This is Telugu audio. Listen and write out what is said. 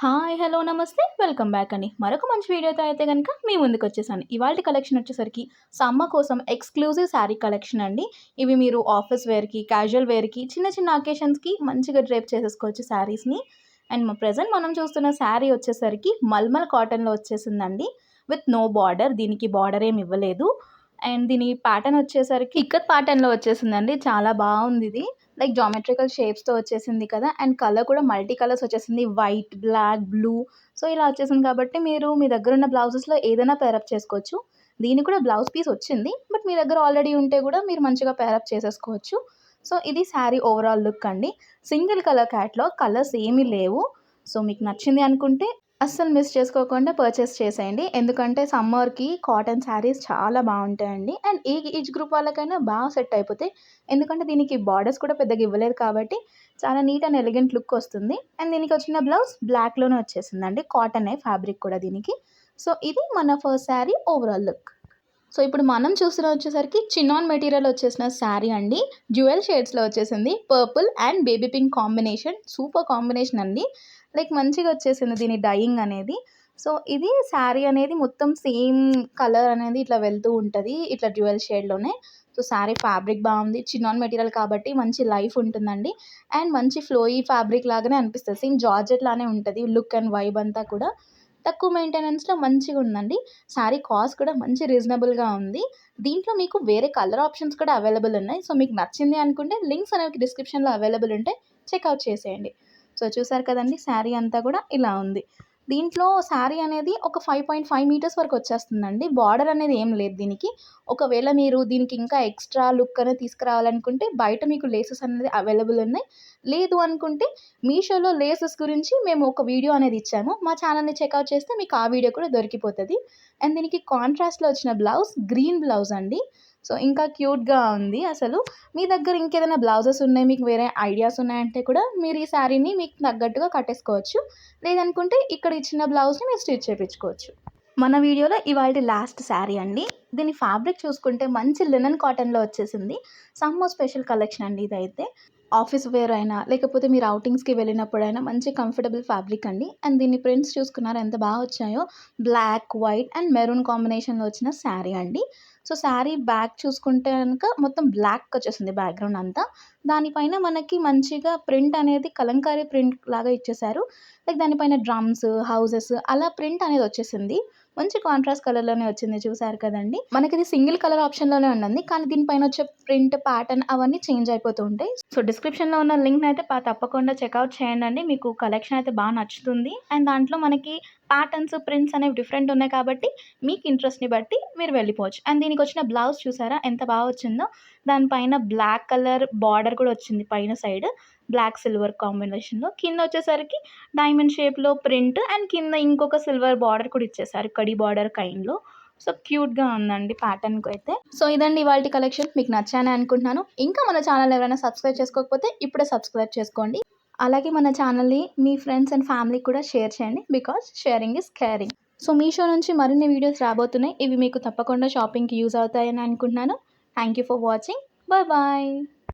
హాయ్! హలో! నమస్తే. వెల్కమ్ బ్యాక్ అండి. మరొక మంచి వీడియోతో అయితే గనక మీ ముందుకొచ్చేసాను. ఇవాల్టి కలెక్షన్ వచ్చేసరికి సమ్మర్ కోసం ఎక్స్‌క్లూజివ్ శారీ కలెక్షన్ అండి. ఇవి మీరు ఆఫీస్ వేర్‌కి, క్యాజువల్ వేర్‌కి, చిన్న చిన్న అకేషన్స్‌కి మంచిగా డ్రేప్ చేసేసుకోవచ్చు శారీస్‌ని. అండ్ ప్రెజెంట్ మనం చూస్తున్న శారీ వచ్చేసరికి మల్మల్ కాటన్‌లో వచ్చేసిందండి. With no border. దీనికి బార్డర్ ఏమి ఇవ్వలేదు. అండ్ దీని ప్యాటర్న్ వచ్చేసరికి ఇక్కత్ ప్యాటర్న్‌లో వచ్చేసిందండి. చాలా బావుందిది. లైక్ జామెట్రికల్ షేప్స్‌తో వచ్చేసింది కదా! అండ్ కలర్ కూడా మల్టీ కలర్స్ వచ్చేసింది. White, black, blue. సో, ఇలా వచ్చేసింది కాబట్టి మీరు మీ దగ్గరున్న బ్లౌజెస్‌లో ఏదైనా పేరప్ చేసుకోవచ్చు. దీనికి కూడా బ్లౌజ్ పీస్ వచ్చింది. బట్ మీ దగ్గర ఆల్రెడీ ఉంటే కూడా మీరు మంచిగా పేరప్ చేసేసుకోవచ్చు. సో, ఇది శారీ ఓవరాల్ లుక్ అండి. సింగిల్ కలర్ క్యాట్‌లాగ్ కలర్స్ ఏమీ లేవు. సో, మీకు నచ్చింది అనుకుంటే అస్సలు మిస్ చేసుకోకుండా పర్చేస్ చేసేయండి. ఎందుకంటే సమ్మర్‌కి కాటన్ శారీస్ చాలా బావుంటాయండి. అండ్ ఏ ఏజ్ గ్రూప్ వాళ్ళకైనా బాగా సెట్ అయిపోతాయి. ఎందుకంటే దీనికి బార్డర్స్ కూడా పెద్దగా ఇవ్వలేదు కాబట్టి చాలా నీట్ అండ్ ఎలిగెంట్ లుక్ వస్తుంది. అండ్ దీనికి వచ్చిన బ్లౌజ్ బ్లాక్‌లోనే వచ్చేసిందండి. కాటనే ఫ్యాబ్రిక్ కూడా దీనికి. సో, ఇది మన first sari overall look. So, ఇప్పుడు మనం చూస్తున్నది వచ్చేసరికి చినాన్ మెటీరియల్ వచ్చేసిన శారీ అండి. డ్యూయల్ షేడ్స్‌లో వచ్చేసింది. Purple and baby pink combination. Super combination అండి. లైక్ మంచిగా వచ్చేసింది దీని డయింగ్ అనేది. సో, ఇది శారీ అనేది మొత్తం సేమ్ కలర్ అనేది ఇట్లా వెళ్తూ ఉంటది. ఇట్లా డ్యూయల్ షేడ్‌లోనే. సో, శారీ ఫ్యాబ్రిక్ బావుంది. చినాన్ మెటీరియల్ కాబట్టి మంచి లైఫ్ ఉంటుందండి. అండ్ మంచి ఫ్లోయీ ఫ్యాబ్రిక్ లాగానే అనిపిస్తది. సేమ్ జార్జెట్ లానే ఉంటది. లుక్ అండ్ వైబ్ అంతా కూడా. తక్కువ మెయింటెనెన్స్‌లో మంచిగుందండి. శారీ కాస్ట్ కూడా మంచి రీజనబుల్‌గా ఉంది. దీంట్లో మీకు వేరే కలర్ ఆప్షన్స్ కూడా అవైలబుల్ ఉన్నాయి. సో, మీకు నచ్చింది అనుకుంటే లింక్స్ అనేవి డిస్క్రిప్షన్‌లో అవైలబుల్ ఉంటాయి. చెక్‌ఔట్ చేసేయండి. సో, చూసారు కదండీ! శారీ అంతా కూడా ఇలా ఉంది. దీంట్లో శారీ అనేది ఒక 5.5 మీటర్స్ వరకు వచ్చేస్తుందండి. బార్డర్ అనేది ఏం లేదు దీనికి. ఒకవేళ మీరు దీనికి ఇంకా ఎక్స్‌ట్రా లుక్ అనేది తీసుకురావాలనుకుంటే బయట మీకు లేసెస్ అనేది అవైలబుల్ ఉన్నాయి. లేదు అనుకుంటే మీషోలో లేసెస్ గురించి మేము ఒక వీడియో అనేది ఇచ్చాము. మా ఛానెల్‌ని చెక్‌ఔట్ చేస్తే మీకు ఆ వీడియో కూడా దొరికిపోతది. అండ్ దీనికి కాంట్రాస్ట్‌లో వచ్చిన బ్లౌజ్ గ్రీన్ బ్లౌజ్ అండి. సో, ఇంకా క్యూట్‌గా ఉంది అసలు. మీ దగ్గర ఇంకేదైనా బ్లౌజెస్ ఉన్నాయి, మీకు వేరే ఐడియాస్ ఉన్నాయంటే కూడా మీరు ఈ శారీని మీకు తగ్గట్టుగా కట్టేసుకోవచ్చు. లేదనుకుంటే ఇక్కడ ఇచ్చిన బ్లౌజ్‌ని మీరు స్టిచ్ చేపించుకోవచ్చు. మన వీడియోలో ఇవాల్టి లాస్ట్ శారీ అండి. దీని ఫ్యాబ్రిక్ చూసుకుంటే మంచి లినెన్ కాటన్‌లో వచ్చేసింది. సమ్మర్ స్పెషల్ కలెక్షన్ అండి ఇదైతే. ఆఫీస్ వేర్ అయినా, లేకపోతే మీరు ఔటింగ్స్‌కి వెళ్ళినప్పుడైనా మంచి కంఫర్టబుల్ ఫ్యాబ్రిక్ అండి. అండ్ దీని ప్రింట్స్ చూసుకున్నారా ఎంత బాగా వచ్చాయో. బ్లాక్, వైట్ అండ్ మెరూన్ కాంబినేషన్‌లో వచ్చిన శారీ అండి. సో, శారీ బ్యాక్ చూసుకుంటే గనక మొత్తం బ్లాక్ వచ్చేసింది బ్యాక్‌గ్రౌండ్ అంతా. దానిపైన మనకి మంచిగా ప్రింట్ అనేది కలంకారీ ప్రింట్ లాగా ఇచ్చేశారు. లైక్ దానిపైన డ్రమ్స్, హౌసెస్ అలా ప్రింట్ అనేది వచ్చేసింది. మంచి కాంట్రాస్ట్ కలర్‌లోనే వచ్చింది చూసారు కదండీ! మనకిది సింగిల్ కలర్ ఆప్షన్‌లోనే ఉండండి. కానీ దీనిపైన వచ్చే ప్రింట్, ప్యాటర్న్ అవన్నీ చేంజ్ అయిపోతూ ఉంటాయి. సో, డిస్క్రిప్షన్‌లో ఉన్న లింక్‌నైతే తప్పకుండా చెక్‌ఔట్ చేయండండి. మీకు కలెక్షన్ అయితే నచ్చుతుంది. అండ్ దాంట్లో మనకి ప్యాటర్న్స్, ప్రింట్స్ అనేవి డిఫరెంట్ ఉన్నాయి కాబట్టి మీకు ఇంట్రెస్ట్‌ని బట్టి మీరు వెళ్ళిపోవచ్చు. అండ్ దీనికొచ్చిన బ్లౌజ్ చూసారా ఎంత బాగా వచ్చిందో. దానిపైన బ్లాక్ కలర్ బార్డర్ కూడా వచ్చింది పైన సైడ్. బ్లాక్, సిల్వర్ కాంబినేషన్‌లో. కిందొచ్చేసరికి డైమండ్ షేప్‌లో ప్రింట్ అండ్ కింద ఇంకొక సిల్వర్ బార్డర్ కూడా ఇచ్చేసారు. కడీ బార్డర్ కైండ్‌లో. సో, క్యూట్‌గా ఉందండి ప్యాటర్న్‌కైతే. సో, ఇదండి ఇవాల్టి కలెక్షన్. మీకు నచ్చాయని అనుకుంటున్నాను. ఇంకా మన ఛానల్ ఎవరైనా సబ్స్క్రైబ్ చేసుకోకపోతే ఇప్పుడే సబ్స్క్రైబ్ చేసుకోండి. అలాగే మన ఛానల్‌ని మీ ఫ్రెండ్స్ అండ్ ఫ్యామిలీకి కూడా షేర్ చేయండి. Because sharing is caring. So, Meesho నుంచి మరిన్ని వీడియోస్ రాబోతున్నాయి. ఇవి మీకు తప్పకుండా షాపింగ్‌కి యూజ్ అవుతాయని అనుకుంటున్నాను. Thank you for watching. Bye bye.